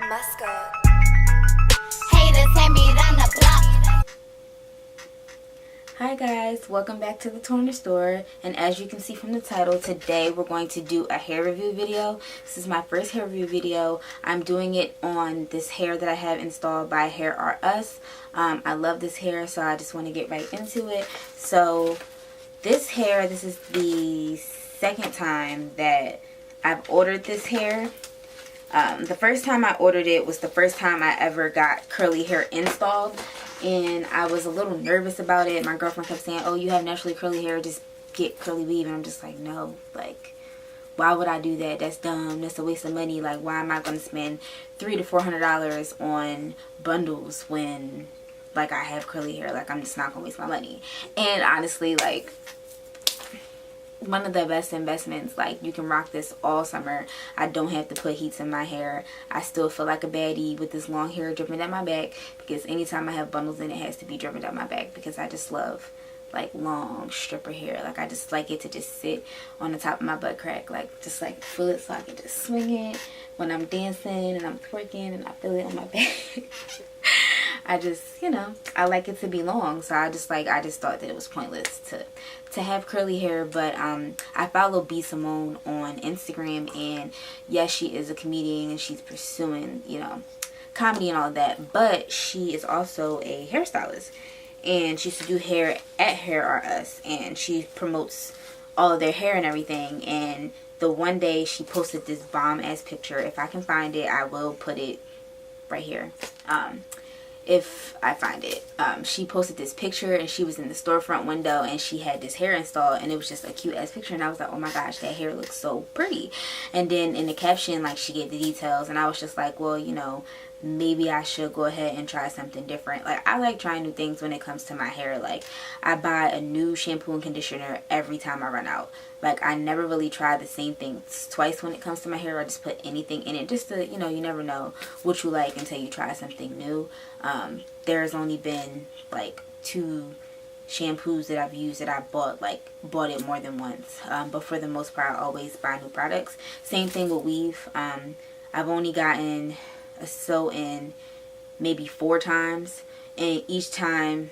Muscat. Haters had me down the block. Hi guys, welcome back to the Corner Store, and as you can see from the title, today we're going to do a hair review video. This is my first hair review video. I'm doing it on this hair that I have installed by Hair Are Us. I love this hair, so I just want to get right into it. So this hair, this is the second time that I've ordered this hair. The first time I ordered it was the first time I ever got curly hair installed, and I was a little nervous about it. My girlfriend kept saying, oh, you have naturally curly hair, just get curly weave. And I'm just like, no, like, why would I do that? That's dumb. That's a waste of money. Like, why am I going to spend $300 to $400 on bundles when, like, I have curly hair? Like, I'm just not going to waste my money. And honestly, like, one of the best investments. Like, you can rock this all summer. I don't have to put heats in my hair. I still feel like a baddie with this long hair dripping down my back, because anytime I have bundles in, it has to be dripping down my back, because I just love like long stripper hair. Like, I just like it to just sit on the top of my butt crack, like just like feel it, so I can just swing it when I'm dancing and I'm twerking and I feel it on my back. I just, you know, I like it to be long, so I just thought that it was pointless to have curly hair. But I follow B Simone on Instagram, and yes, she is a comedian and she's pursuing, you know, comedy and all that, but she is also a hairstylist, and she used to do hair at Hair Are Us, and she promotes all of their hair and everything. And the one day she posted this bomb ass picture. If I can find it, I will put it right here. If I find it, she posted this picture, and she was in the storefront window, and she had this hair installed, and it was just a cute ass picture, and I was like, oh my gosh, that hair looks so pretty. And then in the caption, like, she gave the details, and I was just like, well, you know, maybe I should go ahead and try something different. Like, I like trying new things when it comes to my hair. Like, I buy a new shampoo and conditioner every time I run out. Like, I never really try the same thing twice when it comes to my hair. I just put anything in it just to, you know, you never know what you like until you try something new. There's only been like 2 shampoos that I've used that I bought it more than once. But for the most part, I always buy new products. Same thing with weave. I've only gotten a sew-in maybe 4 times, and each time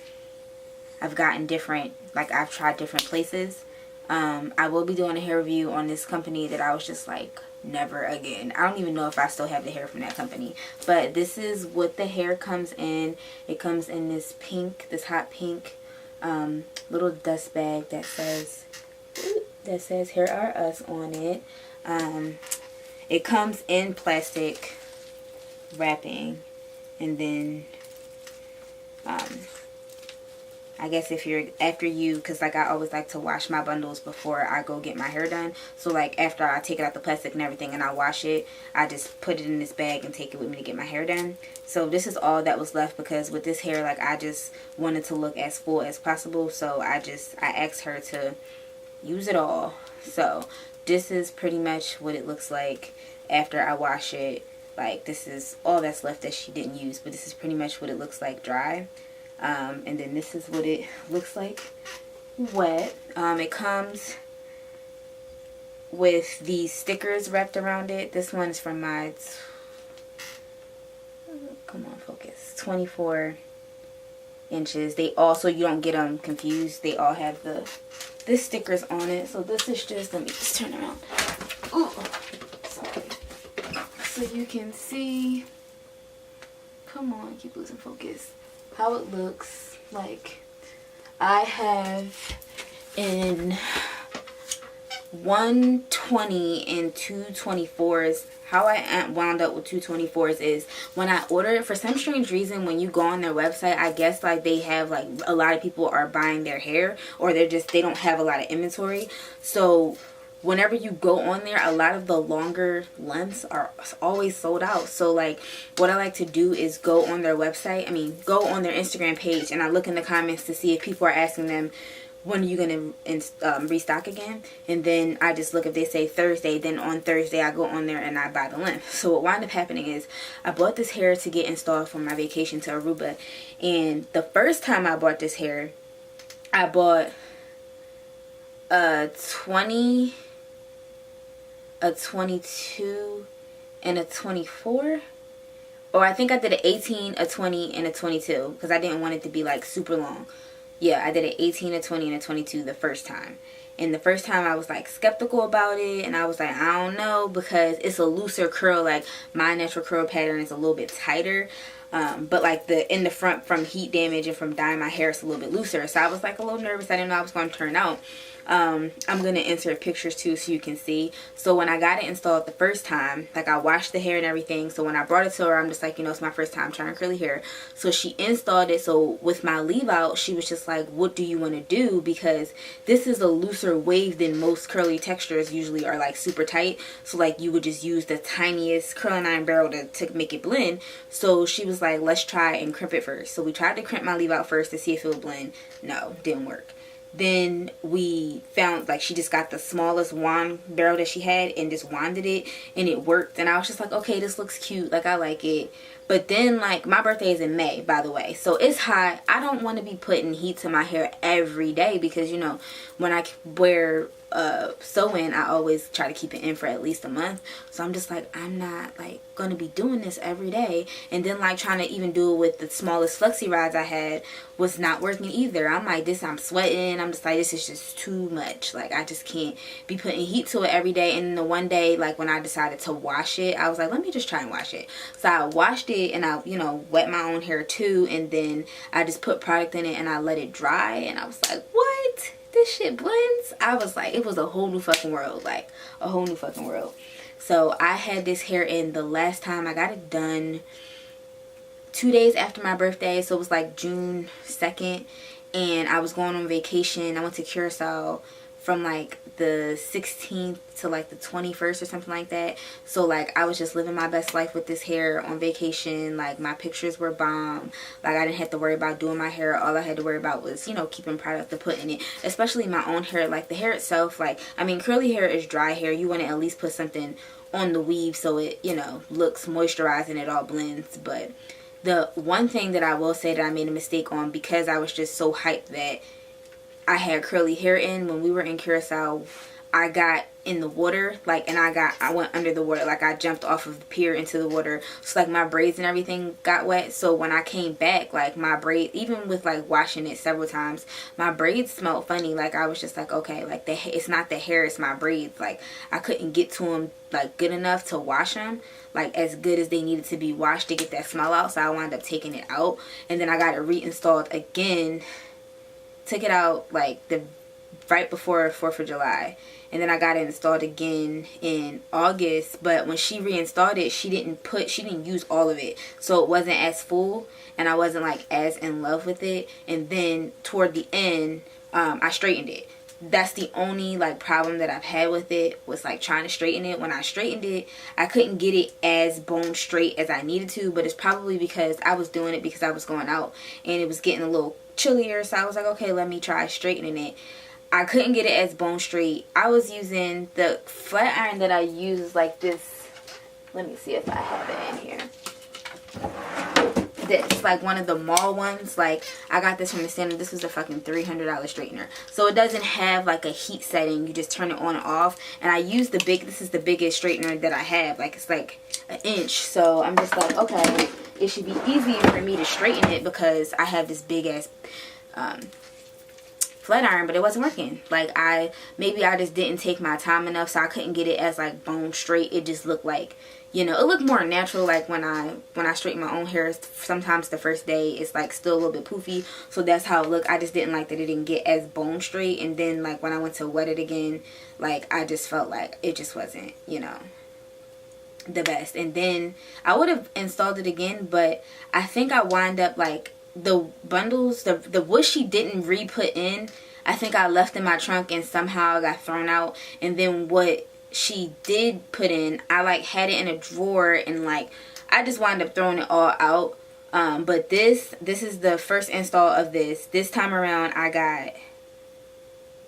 I've gotten different, like, I've tried different places. I will be doing a hair review on this company that I was just like, never again. I don't even know if I still have the hair from that company, but this is what the hair comes in. It comes in this pink, this hot pink little dust bag that says Hair Are Us on it. It comes in plastic wrapping, and then I guess if you're because like, I always like to wash my bundles before I go get my hair done. So like, after I take it out the plastic and everything and I wash it, I just put it in this bag and take it with me to get my hair done. So this is all that was left, because with this hair, like, I just wanted to look as full as possible. So I asked her to use it all. So this is pretty much what it looks like after I wash it. Like, this is all that's left that she didn't use, but this is pretty much what it looks like dry. And then this is what it looks like wet. It comes with these stickers wrapped around it. This one's from my, come on, focus, 24 inches. They also, you don't get them confused, they all have the stickers on it. So this is just, let me just turn around. Ooh, sorry. So you can see, come on, I keep losing focus, how it looks. Like, I have in 120 and 224s. How I wound up with 224s is when I ordered, for some strange reason, when you go on their website, I guess like they have, like, a lot of people are buying their hair, or they don't have a lot of inventory. So whenever you go on there, a lot of the longer lengths are always sold out. So like, what I like to do is go on their website, go on their Instagram page, and I look in the comments to see if people are asking them, when are you going to restock again? And then I just look, if they say Thursday, then on Thursday I go on there and I buy the length. So what wound up happening is, I bought this hair to get installed for my vacation to Aruba. And the first time I bought this hair, I bought a 20, a 22, and a 24. or I think I did an 18, a 20, and a 22 because I didn't want it to be like super long. Yeah, I did an 18, a 20, and a 22 the first time. And the first time I was like skeptical about it, and I was like, I don't know, because it's a looser curl. Like my natural curl pattern is a little bit tighter. But like in the front, from heat damage and from dyeing my hair, it's a little bit looser. So I was like a little nervous. I didn't know how it was going to turn out. I'm going to insert pictures too so you can see. So when I got it installed the first time, like I washed the hair and everything. So when I brought it to her, I'm just like, you know, it's my first time trying curly hair. So she installed it. So with my leave out, she was just like, what do you want to do? Because this is a looser wave than most curly textures usually are, like super tight. So like you would just use the tiniest curling iron barrel to make it blend. So she was like, let's try and crimp it first. So we tried to crimp my leave out first to see if it would blend. No, didn't work. Then we found, like, she just got the smallest wand barrel that she had and just wanded it, and it worked. And I was just like, okay, this looks cute, like I like it. But then, like, my birthday is in May, by the way, so it's hot. I don't want to be putting heat to my hair every day because, you know, when I wear sew-in, I always try to keep it in for at least a month. So I'm just like, I'm not like gonna be doing this every day. And then like trying to even do it with the smallest flexi rods I had was not working either. I'm like, I'm sweating. I'm just like, this is just too much. Like I just can't be putting heat to it every day. And the one day, like when I decided to wash it, I was like, let me just try and wash it. So I washed it and I, you know, wet my own hair too, and then I just put product in it and I let it dry, and I was like, what? This shit blends? I was like, it was a whole new fucking world. Like a whole new fucking world. So I had this hair in the last time I got it done 2 days after my birthday. So it was like June 2nd, and I was going on vacation. I went to Curacao from like the 16th to like the 21st or something like that. So like I was just living my best life with this hair on vacation. Like my pictures were bomb. Like I didn't have to worry about doing my hair. All I had to worry about was, you know, keeping product to put in it, especially my own hair. Like the hair itself, like, I mean, curly hair is dry hair. You want to at least put something on the weave so it, you know, looks moisturized and it all blends. But the one thing that I will say that I made a mistake on, because I was just so hyped that I had curly hair in, when we were in Curacao, I got in the water, like, and I went under the water, like I jumped off of the pier into the water, so like my braids and everything got wet. So when I came back, like my braid, even with like washing it several times, my braids smelled funny. Like I was just like, okay, like it's not the hair, it's my braids. Like I couldn't get to them like good enough to wash them, like as good as they needed to be washed to get that smell out. So I wound up taking it out, and then I got it reinstalled again. Took it out like the right before 4th of July, and then I got it installed again in August. But when she reinstalled it, she didn't use all of it, so it wasn't as full, and I wasn't like as in love with it. And then toward the end, I straightened it. That's the only like problem that I've had with it, was like trying to straighten it. When I straightened it, I couldn't get it as bone straight as I needed to, but it's probably because I was doing it because I was going out and it was getting a little chillier. So I was like, okay, let me try straightening it. I couldn't get it as bone straight. I was using the flat iron that I use is like this. Let me see if I have it in here. This, like one of the mall ones. Like I got this from the standard. This was a fucking $300 straightener. So it doesn't have like a heat setting. You just turn it on and off. And I use the this is the biggest straightener that I have. Like it's like an inch. So I'm just like, okay, it should be easier for me to straighten it because I have this big ass flat iron, but it wasn't working. Like maybe I just didn't take my time enough, so I couldn't get it as like bone straight. It just looked like, you know, it looked more natural. Like when I straighten my own hair, sometimes the first day it's like still a little bit poofy, so that's how it looked. I just didn't like that it didn't get as bone straight. And then like when I went to wet it again, like I just felt like it just wasn't, you know, the best. And then I would have installed it again, but I think I wind up like the bundles, the wood she didn't re-put in, I think I left in my trunk and somehow got thrown out. And then what she did put in, I like had it in a drawer, and like I just wound up throwing it all out. But this is the first install of this time around. I got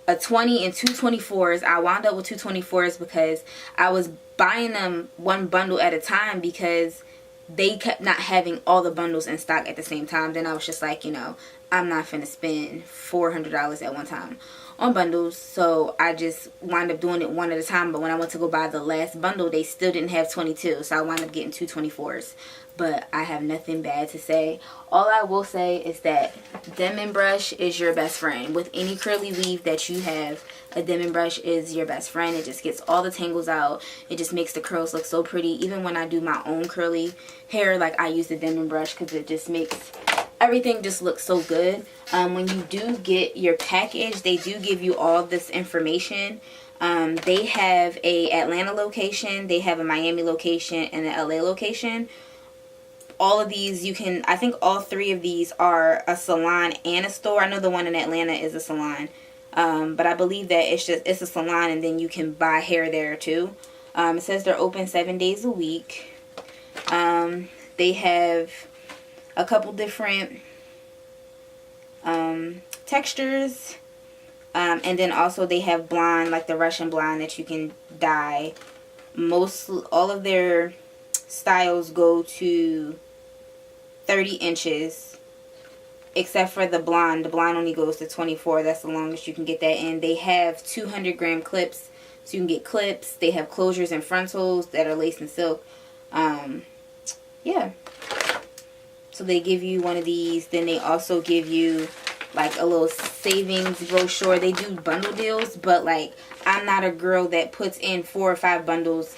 a 20 and 2 24s. I wound up with 2 24s because I was buying them one bundle at a time because they kept not having all the bundles in stock at the same time. Then I was just like, you know, I'm not finna spend $400 at one time on bundles, so I just wound up doing it one at a time. But when I went to go buy the last bundle, they still didn't have 22, so I wound up getting two 24s. But I have nothing bad to say. All I will say is that Denman brush is your best friend. With any curly weave that you have, a Denman brush is your best friend. It just gets all the tangles out. It just makes the curls look so pretty. Even when I do my own curly hair, like, I use the Denman brush because it just makes everything just look so good. When you do get your package, they do give you all this information. They have a Atlanta location, they have a Miami location, and an LA location. All of these you can, I think all three of these are a salon and a store. I know the one in Atlanta is a salon, but I believe that it's a salon, and then you can buy hair there too. It says they're open 7 days a week. They have a couple different textures, and then also they have blonde, like the Russian blonde that you can dye. All of their styles go to 30 inches, except for the blonde. The blonde only goes to 24. That's the longest you can get that in. They have 200-gram clips, so you can get clips. They have closures and frontals that are lace and silk. Yeah. So they give you one of these. Then they also give you like a little savings brochure. They do bundle deals, but like, I'm not a girl that puts in 4 or 5 bundles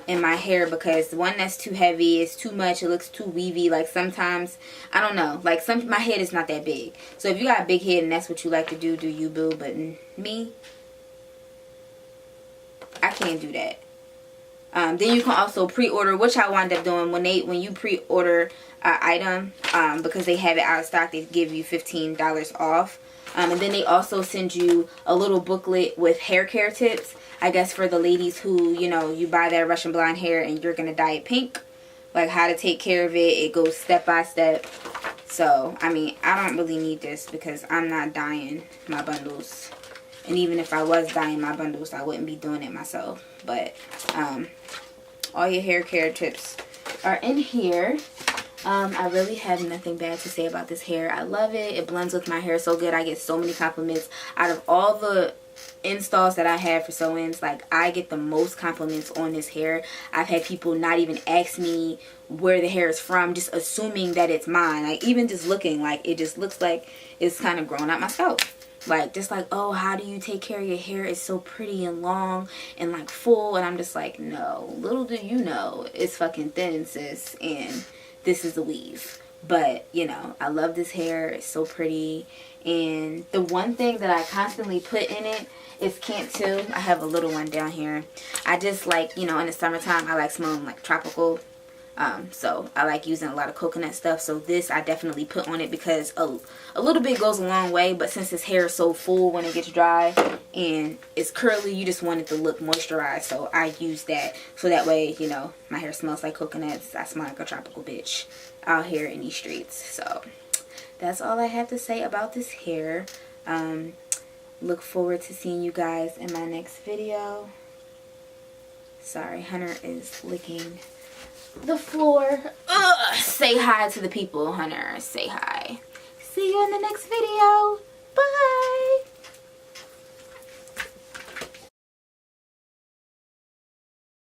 in my hair, because one, that's too heavy, it's too much, it looks too weavy. Like, sometimes, I don't know, like, my head is not that big. So if you got a big head and that's what you like to do you, boo. But me, I can't do that. Then you can also pre-order, which I wind up doing when you pre-order an item, because they have it out of stock, they give you $15 off. And then they also send you a little booklet with hair care tips, I guess, for the ladies who, you know, you buy that Russian blonde hair and you're going to dye it pink. Like, how to take care of it. It goes step by step. So, I mean, I don't really need this because I'm not dyeing my bundles. And even if I was dyeing my bundles, I wouldn't be doing it myself. But, all your hair care tips are in here. I really have nothing bad to say about this hair. I love it. It blends with my hair so good. I get so many compliments. Out of all the installs that I have for sew-ins, like, I get the most compliments on this hair. I've had people not even ask me where the hair is from, just assuming that it's mine. Like, even just looking, like, it just looks like it's kind of grown out my scalp. Like, just like, oh, how do you take care of your hair? It's so pretty and long and like full. And I'm just like, no, little do you know, it's fucking thin, sis, and this is a weave. But, you know, I love this hair. It's so pretty. And the one thing that I constantly put in it is Cantu. I have a little one down here. I just like, you know, in the summertime, I like smelling like tropical. So I like using a lot of coconut stuff. So this I definitely put on it because a little bit goes a long way. But since his hair is so full when it gets dry and it's curly, you just want it to look moisturized. So I use that. So that way, you know, my hair smells like coconuts. I smell like a tropical bitch out here in these streets. So that's all I have to say about this hair. Look forward to seeing you guys in my next video. Sorry, Hunter is licking the floor. Ugh. Say hi to the people, Hunter. Say hi. See you in the next video. Bye.